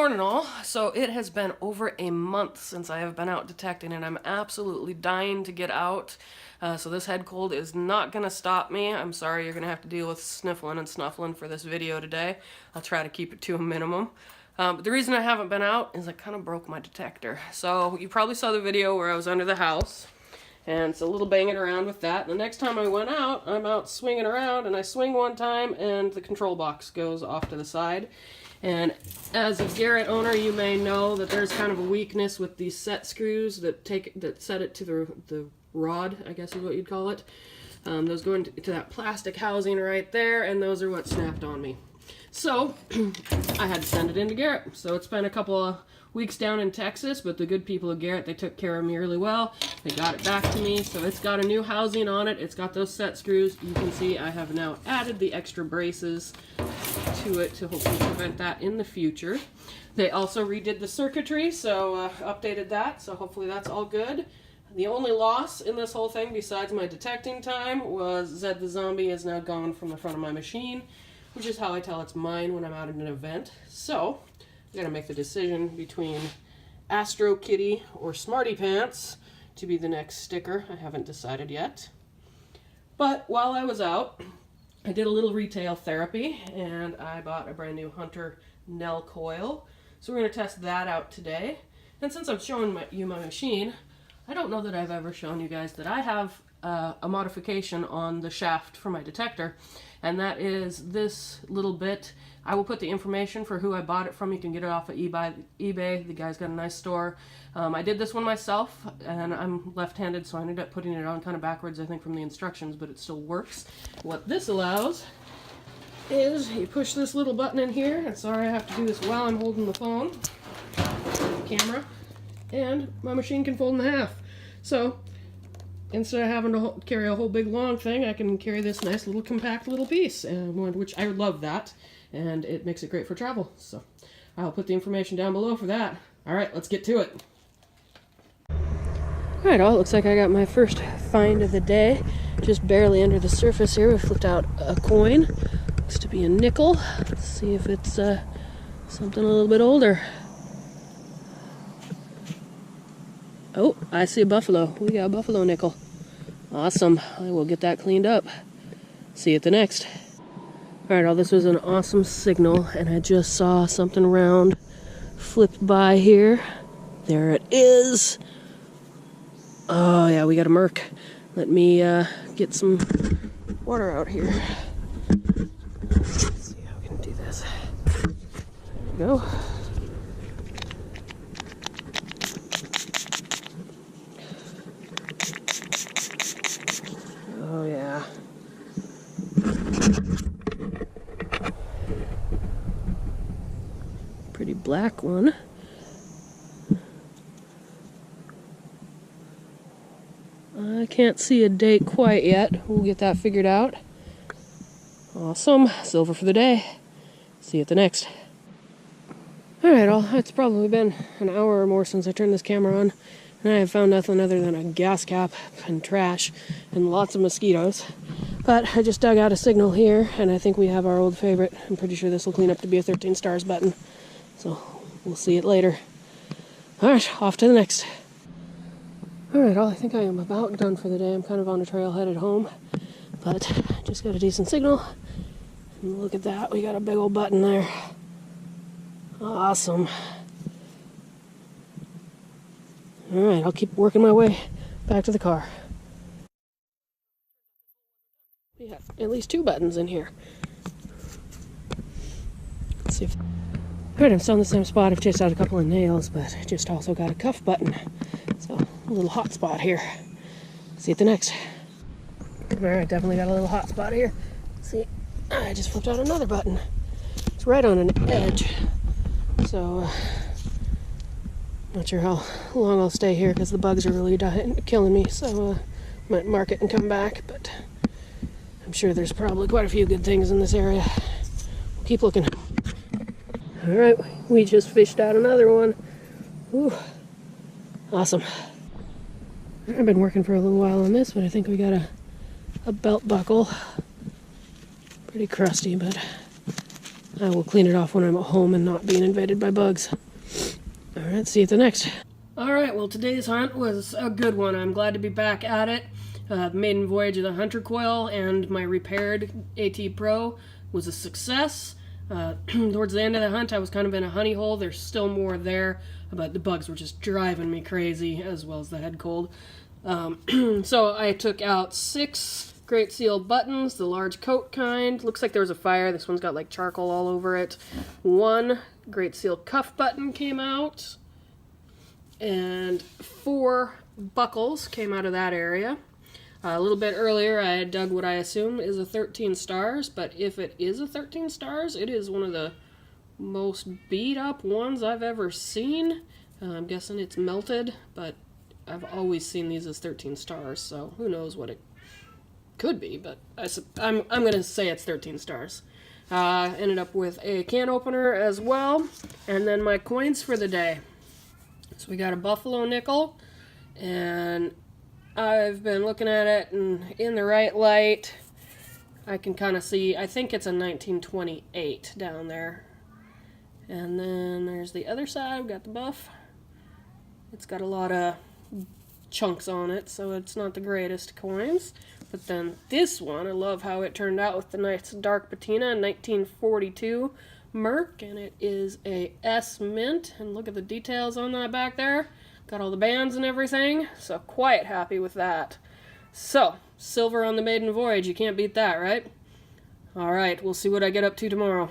morning all. So it has been over a month since I have been out detecting and I'm absolutely dying to get out. So this head cold is not going to stop me. I'm sorry you're going to have to deal with sniffling and snuffling for this video today. I'll try to keep it to a minimum. But the reason I haven't been out is I kind of broke my detector. So you probably saw the video where I was under the house. And it's a little banging around with that. The next time I went out, I'm out swinging around, and I swing one time, and the control box goes off to the side. And as a Garrett owner, you may know that there's kind of a weakness with these set screws that set it to the rod, I guess is what you'd call it. Those go into that plastic housing right there, and those are what snapped on me. So I had to send it into Garrett. So it's been a couple of weeks down in Texas, but the good people of Garrett, they took care of me really well. They got it back to me, so it's got a new housing on it. It's got those set screws. You can see I have now added the extra braces to it to hopefully prevent that in the future. They also redid the circuitry, so updated that, so hopefully that's all good. The only loss in this whole thing, besides my detecting time, was Zed the Zombie is now gone from the front of my machine, which is how I tell it's mine when I'm out at an event. So I gotta make the decision between Astro Kitty or Smarty Pants to be the next sticker. I haven't decided yet. But while I was out, I did a little retail therapy and I bought a brand new Hunter Nell coil. So we're gonna test that out today. And since I'm showing you my machine, I don't know that I've ever shown you guys that I have a modification on the shaft for my detector, and that is this little bit. I will put the information for who I bought it from. You can get it off of eBay. The guy's got a nice store. I did this one myself, and I'm left-handed, so I ended up putting it on kind of backwards, I think, from the instructions, but it still works. What this allows is you push this little button in here, and sorry I have to do this while I'm holding the phone, the camera, and my machine can fold in half. So instead of having to carry a whole big long thing, I can carry this nice little compact little piece, which I love that, and it makes it great for travel. So I'll put the information down below for that. All right, let's get to it. All right, it looks like I got my first find of the day, just barely under the surface here. We flipped out a coin. Looks to be a nickel. Let's see if it's something a little bit older. Oh, I see a buffalo. We got a buffalo nickel. Awesome. I will get that cleaned up. See you at the next. Alright, this was an awesome signal, and I just saw something round flipped by here. There it is. Oh, yeah, we got a merc. Let me get some water out here. Let's see how we can do this. There we go. Oh yeah. Pretty black one. I can't see a date quite yet. We'll get that figured out. Awesome. Silver for the day. See you at the next. Alright, it's probably been an hour or more since I turned this camera on. And I have found nothing other than a gas cap and trash and lots of mosquitoes. But I just dug out a signal here, and I think we have our old favorite. I'm pretty sure this will clean up to be a 13 stars button. So we'll see it later. Alright, off to the next. Alright, I think I am about done for the day. I'm kind of on a trail headed home. But I just got a decent signal. And look at that, we got a big old button there. Awesome. Alright, I'll keep working my way back to the car. We have at least 2 buttons in here. Let's see if... Alright, I'm still in the same spot. I've chased out a couple of nails, but I just also got a cuff button. So, a little hot spot here. See you at the next. Alright, definitely got a little hot spot here. See, I just flipped out another button. It's right on an edge. So, not sure how long I'll stay here because the bugs are really killing me, so might mark it and come back, but I'm sure there's probably quite a few good things in this area. We'll keep looking. Alright, we just fished out another one. Ooh, awesome. I've been working for a little while on this, but I think we got a belt buckle. Pretty crusty, but I will clean it off when I'm at home and not being invaded by bugs. Alright, see you at the next. Alright, well today's hunt was a good one. I'm glad to be back at it. The maiden voyage of the Hunter Coil and my repaired AT Pro was a success. Towards the end of the hunt I was kind of in a honey hole. There's still more there, but the bugs were just driving me crazy, as well as the head cold. So I took out 6 Great Seal buttons, the large coat kind. Looks like there was a fire. This one's got like charcoal all over it. 1 Great Seal cuff button came out, and 4 buckles came out of that area. A little bit earlier I had dug what I assume is a 13 stars, but if it is a 13 stars, it is one of the most beat up ones I've ever seen. I'm guessing it's melted, but I've always seen these as 13 stars, so who knows what it could be, but I'm going to say it's 13 stars. Ended up with a can opener as well, and then my coins for the day. So we got a buffalo nickel, and I've been looking at it, and in the right light, I can kind of see, I think it's a 1928 down there. And then there's the other side, we've got the buff. It's got a lot of chunks on it, so it's not the greatest coins. But then this one, I love how it turned out with the nice dark patina, 1942 Merc, and it is a S mint, and look at the details on that back there. Got all the bands and everything, so quite happy with that. So, silver on the maiden voyage, you can't beat that, right? Alright, we'll see what I get up to tomorrow.